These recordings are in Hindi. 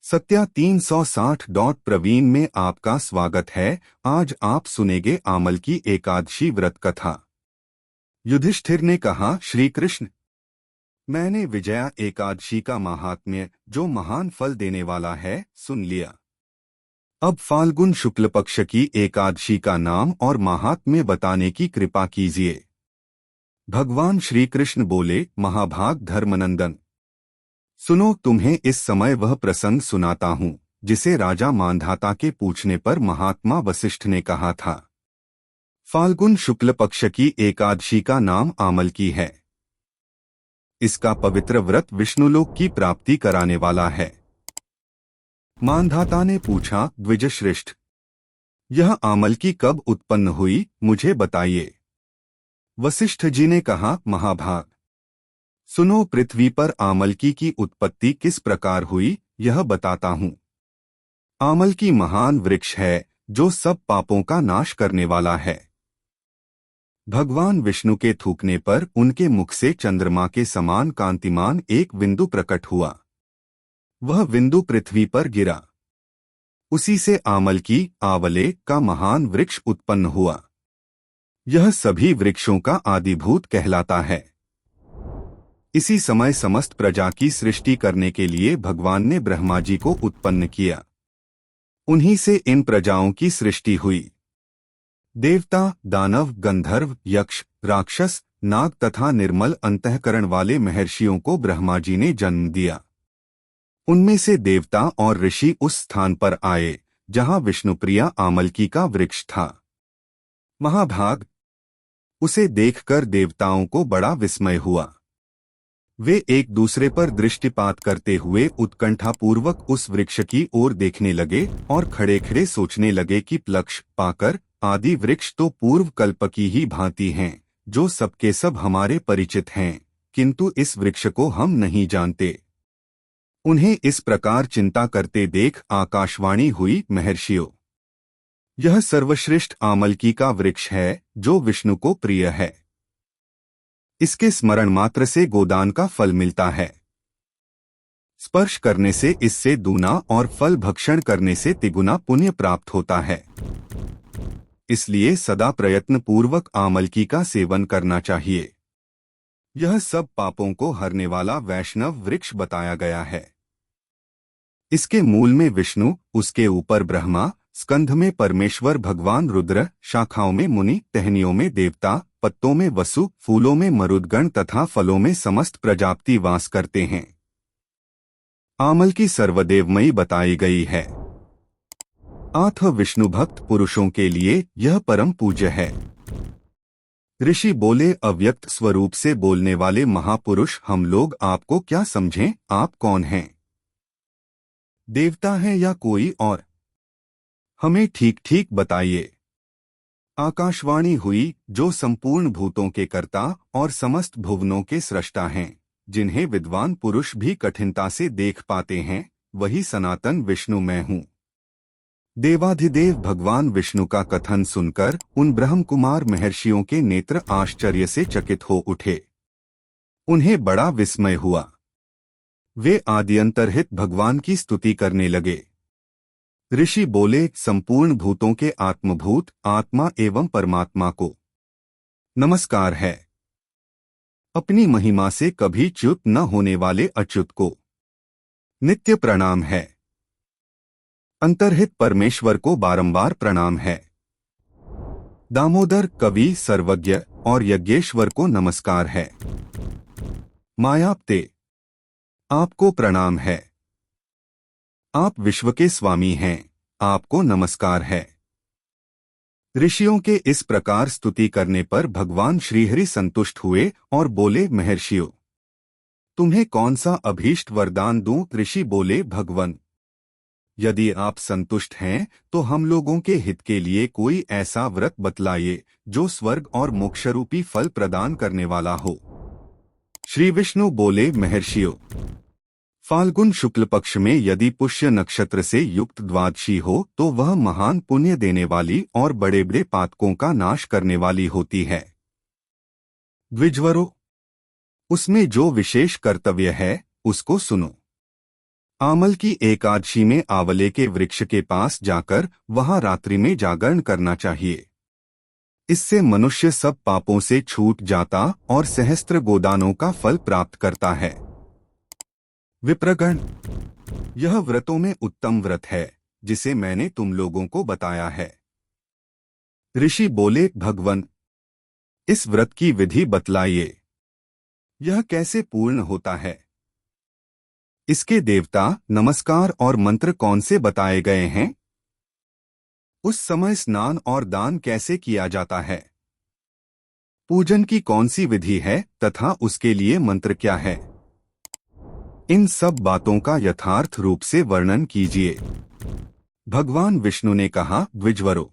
सत्या 360 प्रवीण में आपका स्वागत है। आज आप सुनेंगे आमल की एकादशी व्रत कथा। युधिष्ठिर ने कहा, श्री कृष्ण, मैंने विजया एकादशी का महात्म्य, जो महान फल देने वाला है, सुन लिया। अब फाल्गुन शुक्ल पक्ष की एकादशी का नाम और महात्म्य बताने की कृपा कीजिए। भगवान श्री कृष्ण बोले, महाभाग धर्मनंदन, सुनो, तुम्हें इस समय वह प्रसंग सुनाता हूँ जिसे राजा मांधाता के पूछने पर महात्मा वशिष्ठ ने कहा था। फाल्गुन शुक्ल पक्ष की एकादशी का नाम आमल की है। इसका पवित्र व्रत विष्णुलोक की प्राप्ति कराने वाला है। मांधाता ने पूछा, द्विजश्रेष्ठ, यह आमल की कब उत्पन्न हुई, मुझे बताइए। वशिष्ठ जी ने कहा, महाभाग, सुनो, पृथ्वी पर आमलकी की उत्पत्ति किस प्रकार हुई, यह बताता हूँ। आमलकी महान वृक्ष है जो सब पापों का नाश करने वाला है। भगवान विष्णु के थूकने पर उनके मुख से चंद्रमा के समान कांतिमान एक बिंदु प्रकट हुआ। वह बिंदु पृथ्वी पर गिरा। उसी से आमलकी, आवले का महान वृक्ष उत्पन्न हुआ। यह सभी वृक्षों का आदिभूत कहलाता है। इसी समय समस्त प्रजा की सृष्टि करने के लिए भगवान ने ब्रह्मा जी को उत्पन्न किया। उन्हीं से इन प्रजाओं की सृष्टि हुई। देवता, दानव, गंधर्व, यक्ष, राक्षस, नाग तथा निर्मल अंतःकरण वाले महर्षियों को ब्रह्मा जी ने जन्म दिया। उनमें से देवता और ऋषि उस स्थान पर आए जहां विष्णुप्रिया आमलकी का वृक्ष था। महाभाग, उसे देखकर देवताओं को बड़ा विस्मय हुआ। वे एक दूसरे पर दृष्टिपात करते हुए उत्कंठापूर्वक उस वृक्ष की ओर देखने लगे और खड़े खड़े सोचने लगे कि लक्ष्य पाकर आदि वृक्ष तो पूर्व कल्प की ही भांति हैं, जो सबके सब हमारे परिचित हैं, किंतु इस वृक्ष को हम नहीं जानते। उन्हें इस प्रकार चिंता करते देख आकाशवाणी हुई, महर्षियों, यह सर्वश्रेष्ठ आमलकी का वृक्ष है जो विष्णु को प्रिय है। इसके स्मरण मात्र से गोदान का फल मिलता है। स्पर्श करने से इससे दूना और फल भक्षण करने से तिगुना पुण्य प्राप्त होता है। इसलिए सदा प्रयत्न पूर्वक आमलकी का सेवन करना चाहिए। यह सब पापों को हरने वाला वैष्णव वृक्ष बताया गया है। इसके मूल में विष्णु, उसके ऊपर ब्रह्मा, स्कंध में परमेश्वर भगवान रुद्र, शाखाओं में मुनि, टहनियों में देवता, पत्तों में वसु, फूलों में मरुदगण तथा फलों में समस्त प्रजापति वास करते हैं। आमल की सर्वदेवमयी बताई गई है। आठ विष्णु भक्त पुरुषों के लिए यह परम पूज्य है। ऋषि बोले, अव्यक्त स्वरूप से बोलने वाले महापुरुष, हम लोग आपको क्या समझें, आप कौन हैं? देवता हैं या कोई और? हमें ठीक ठीक बताइए। आकाशवाणी हुई, जो संपूर्ण भूतों के कर्ता और समस्त भुवनों के सृष्टा हैं, जिन्हें विद्वान पुरुष भी कठिनता से देख पाते हैं, वही सनातन विष्णु मैं हूँ। देवाधिदेव भगवान विष्णु का कथन सुनकर उन ब्रह्म कुमार महर्षियों के नेत्र आश्चर्य से चकित हो उठे। उन्हें बड़ा विस्मय हुआ। वे आद्यंतरहित भगवान की स्तुति करने लगे। ऋषि बोले, संपूर्ण भूतों के आत्मभूत आत्मा एवं परमात्मा को नमस्कार है। अपनी महिमा से कभी च्युत न होने वाले अच्युत को नित्य प्रणाम है। अंतर्हित परमेश्वर को बारंबार प्रणाम है। दामोदर, कवि, सर्वज्ञ और यज्ञेश्वर को नमस्कार है। मायाप्ते, आपको प्रणाम है। आप विश्व के स्वामी हैं, आपको नमस्कार है। ऋषियों के इस प्रकार स्तुति करने पर भगवान श्रीहरि संतुष्ट हुए और बोले, महर्षियों, तुम्हें कौन सा अभीष्ट वरदान दूं? ऋषि बोले, भगवन, यदि आप संतुष्ट हैं तो हम लोगों के हित के लिए कोई ऐसा व्रत बतलाइए जो स्वर्ग और मोक्षरूपी फल प्रदान करने वाला हो। श्री विष्णु बोले, महर्षियों, फाल्गुन शुक्ल पक्ष में यदि पुष्य नक्षत्र से युक्त द्वादशी हो तो वह महान पुण्य देने वाली और बड़े बड़े पातकों का नाश करने वाली होती है। द्विजवरों, उसमें जो विशेष कर्तव्य है उसको सुनो। आमल की एकादशी में आंवले के वृक्ष के पास जाकर वहां रात्रि में जागरण करना चाहिए। इससे मनुष्य सब पापों से छूट जाता और सहस्त्र गोदानों का फल प्राप्त करता है। विप्रगण, यह व्रतों में उत्तम व्रत है जिसे मैंने तुम लोगों को बताया है। ऋषि बोले, भगवन, इस व्रत की विधि बतलाइए। यह कैसे पूर्ण होता है? इसके देवता, नमस्कार और मंत्र कौन से बताए गए हैं? उस समय स्नान और दान कैसे किया जाता है? पूजन की कौन सी विधि है तथा उसके लिए मंत्र क्या है? इन सब बातों का यथार्थ रूप से वर्णन कीजिए। भगवान विष्णु ने कहा, द्विजवरो,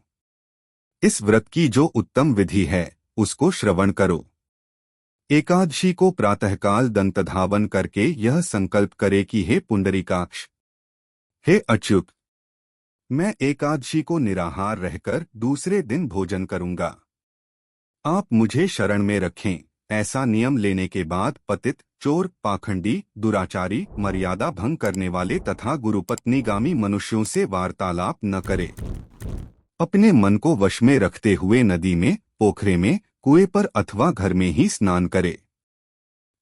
इस व्रत की जो उत्तम विधि है उसको श्रवण करो। एकादशी को प्रातःकाल दंतधावन करके यह संकल्प करे कि हे पुंडरीकाक्ष, हे अच्युत, मैं एकादशी को निराहार रहकर दूसरे दिन भोजन करूंगा। आप मुझे शरण में रखें। ऐसा नियम लेने के बाद पतित, चोर, पाखंडी, दुराचारी, मर्यादा भंग करने वाले तथा गुरुपत्नीगामी मनुष्यों से वार्तालाप न करे। अपने मन को वश में रखते हुए नदी में, पोखरे में, कुएं पर अथवा घर में ही स्नान करे।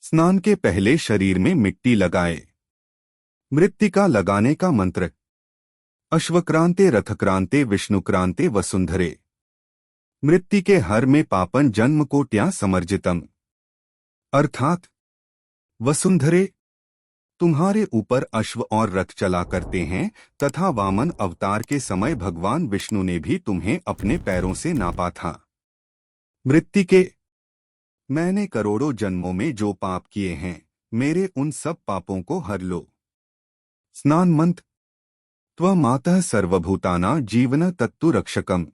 स्नान के पहले शरीर में मिट्टी लगाए। मृत्तिका लगाने का मंत्र: अश्वक्रांते रथक्रांते विष्णुक्रांते वसुंधरे। मृत्तिके हर में पापन जन्म कोट्या समर्जितम। अर्थात वसुंधरे, तुम्हारे ऊपर अश्व और रथ चला करते हैं तथा वामन अवतार के समय भगवान विष्णु ने भी तुम्हें अपने पैरों से नापा था। मृत्तिके, मैंने करोड़ों जन्मों में जो पाप किए हैं, मेरे उन सब पापों को हर लो। स्नान मंत्र: त्वमातः सर्वभूताना जीवन तत्तु रक्षकम।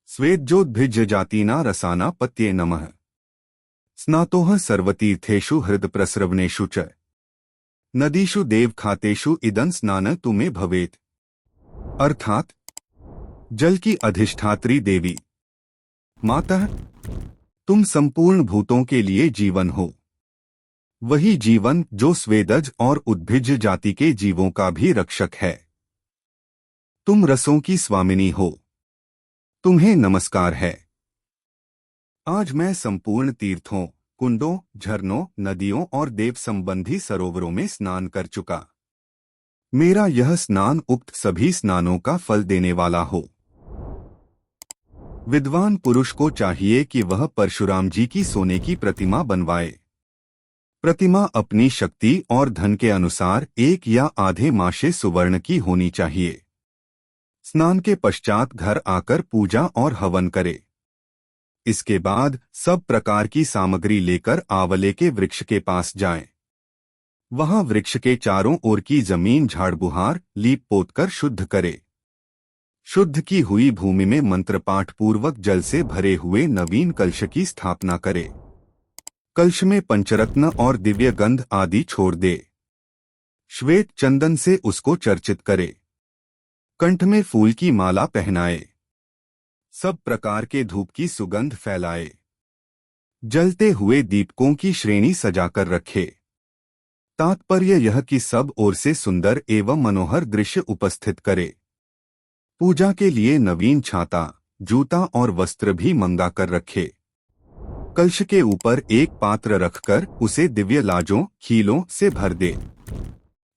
स्वेज्जोद्भिज्य जातीना रसाना पत्ये नमः। स्नातोः सर्वतीर्थेषु हृदप्रस्रवणेषु च नदीषु देवखातेषु इदं स्नान तुम्हें भवेत। अर्थात जल की अधिष्ठात्री देवी माता, तुम संपूर्ण भूतों के लिए जीवन हो। वही जीवन जो स्वेदज और उद्भिज्ज जाति के जीवों का भी रक्षक है। तुम रसों की स्वामिनी हो। तुम्हें नमस्कार है। आज मैं संपूर्ण तीर्थों, कुंडों, झरनों, नदियों और देव संबंधी सरोवरों में स्नान कर चुका। मेरा यह स्नान उक्त सभी स्नानों का फल देने वाला हो। विद्वान पुरुष को चाहिए कि वह परशुराम जी की सोने की प्रतिमा बनवाए। प्रतिमा अपनी शक्ति और धन के अनुसार 1 या आधे माशे सुवर्ण की होनी चाहिए। स्नान के पश्चात घर आकर पूजा और हवन करे। इसके बाद सब प्रकार की सामग्री लेकर आंवले के वृक्ष के पास जाएं। वहां वृक्ष के चारों ओर की जमीन झाड़बुहार, लीप पोत कर शुद्ध करे। शुद्ध की हुई भूमि में मंत्रपाठ पूर्वक जल से भरे हुए नवीन कलश की स्थापना करे। कलश में पंचरत्न और दिव्य गंध आदि छोड़ दे। श्वेत चंदन से उसको चर्चित करे। कंठ में फूल की माला पहनाए। सब प्रकार के धूप की सुगंध फैलाए। जलते हुए दीपकों की श्रेणी सजाकर रखे। तात्पर्य यह कि सब ओर से सुंदर एवं मनोहर दृश्य उपस्थित करे। पूजा के लिए नवीन छाता, जूता और वस्त्र भी मंगा कर रखे। कलश के ऊपर एक पात्र रखकर उसे दिव्य लाजों, खीलों से भर दे।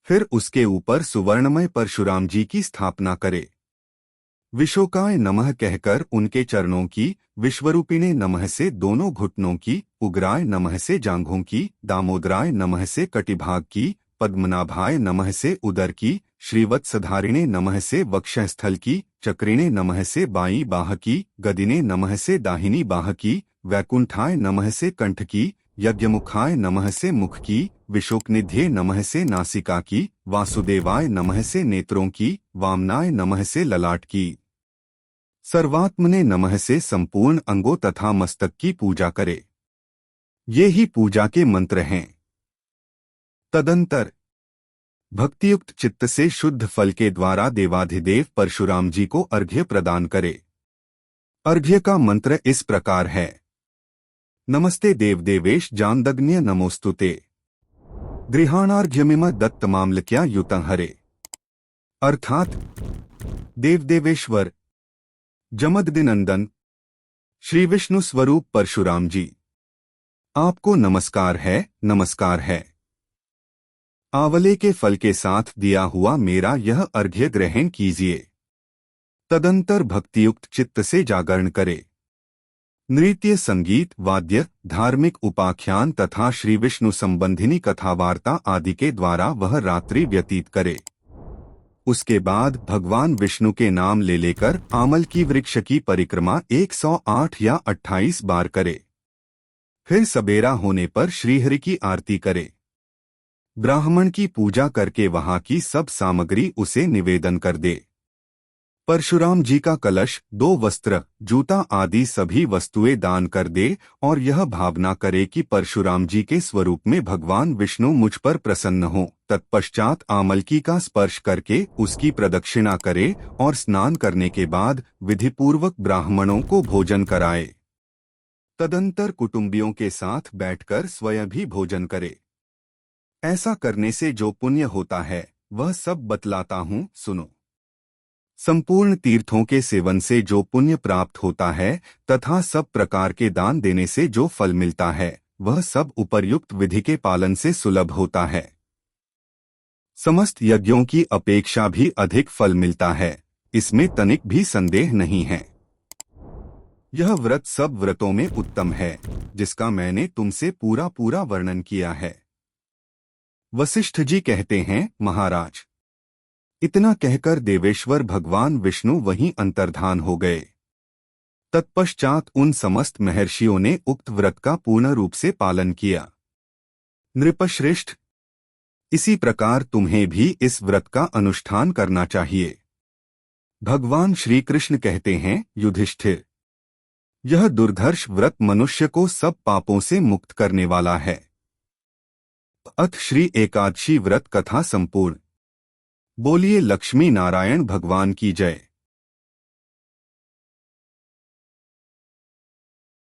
फिर उसके ऊपर सुवर्णमय परशुराम जी की स्थापना करे। विशोकाय नमः कहकर उनके चरणों की, विश्वरूपिणे नमः से दोनों घुटनों की, उग्राय नमः से जांघों की, दामोदराय नमः से कटिभाग की, पद्मनाभाय नमः से उदर की, श्रीवत्सधारिणे नमः से वक्षस्थल की, चक्रिणे नमः से बाईं बाह की, गदिने नमः से दाहिनी बाह की, वैकुंठाय नमः से कंठ की, यज्ञमुखाय नमः से मुख की, विशोकनिध्ये नमः से नासिका की, वासुदेवाय नमः से नेत्रों की, वामनाय नमः से ललाट की, सर्वात्मने नमः से संपूर्ण अंगों तथा मस्तक की पूजा करे। ये ही पूजा के मंत्र हैं। तदंतर भक्तियुक्त चित्त से शुद्ध फल के द्वारा देवाधिदेव परशुराम जी को अर्घ्य प्रदान करे। अर्घ्य का मंत्र इस प्रकार है: नमस्ते देवदेवेश जानदग्न्य नमोस्तुते। गृहाणार्घ्यमिम दत्तमाम्लक्या युतं हरे। अर्थात देवदेवेश्वर जमदग्निनंदन श्री विष्णु स्वरूप परशुराम जी, आपको नमस्कार है, नमस्कार है। आंवले के फल के साथ दिया हुआ मेरा यह अर्घ्य ग्रहण कीजिए। तदंतर भक्तियुक्त चित्त से जागरण करे। नृत्य, संगीत, वाद्य, धार्मिक उपाख्यान तथा श्री विष्णु संबंधिनी कथावार्ता आदि के द्वारा वह रात्रि व्यतीत करे। उसके बाद भगवान विष्णु के नाम ले लेकर आमल की वृक्ष की परिक्रमा 108 या 28 बार करे। फिर सबेरा होने पर श्रीहरि की आरती करे। ब्राह्मण की पूजा करके वहां की सब सामग्री उसे निवेदन कर दे। परशुराम जी का कलश, 2 वस्त्र, जूता आदि सभी वस्तुएं दान कर दे और यह भावना करे कि परशुराम जी के स्वरूप में भगवान विष्णु मुझ पर प्रसन्न हो। तत्पश्चात आमलकी का स्पर्श करके उसकी प्रदक्षिणा करे और स्नान करने के बाद विधिपूर्वक ब्राह्मणों को भोजन कराए। तदंतर कुटुंबियों के साथ बैठकर स्वयं भी भोजन करे। ऐसा करने से जो पुण्य होता है वह सब बतलाता हूँ, सुनो। संपूर्ण तीर्थों के सेवन से जो पुण्य प्राप्त होता है तथा सब प्रकार के दान देने से जो फल मिलता है वह सब उपर्युक्त विधि के पालन से सुलभ होता है। समस्त यज्ञों की अपेक्षा भी अधिक फल मिलता है, इसमें तनिक भी संदेह नहीं है। यह व्रत सब व्रतों में उत्तम है, जिसका मैंने तुमसे पूरा पूरा वर्णन किया है। वशिष्ठ जी कहते हैं, महाराज, इतना कहकर देवेश्वर भगवान विष्णु वहीं अंतर्धान हो गए। तत्पश्चात उन समस्त महर्षियों ने उक्त व्रत का पूर्ण रूप से पालन किया। नृपश्रेष्ठ, इसी प्रकार तुम्हें भी इस व्रत का अनुष्ठान करना चाहिए। भगवान श्री कृष्ण कहते हैं, युधिष्ठिर, यह दुर्धर्ष व्रत मनुष्य को सब पापों से मुक्त करने वाला है। अथ श्री एकादशी व्रत कथा संपूर्ण। बोलिए लक्ष्मी नारायण भगवान की जय।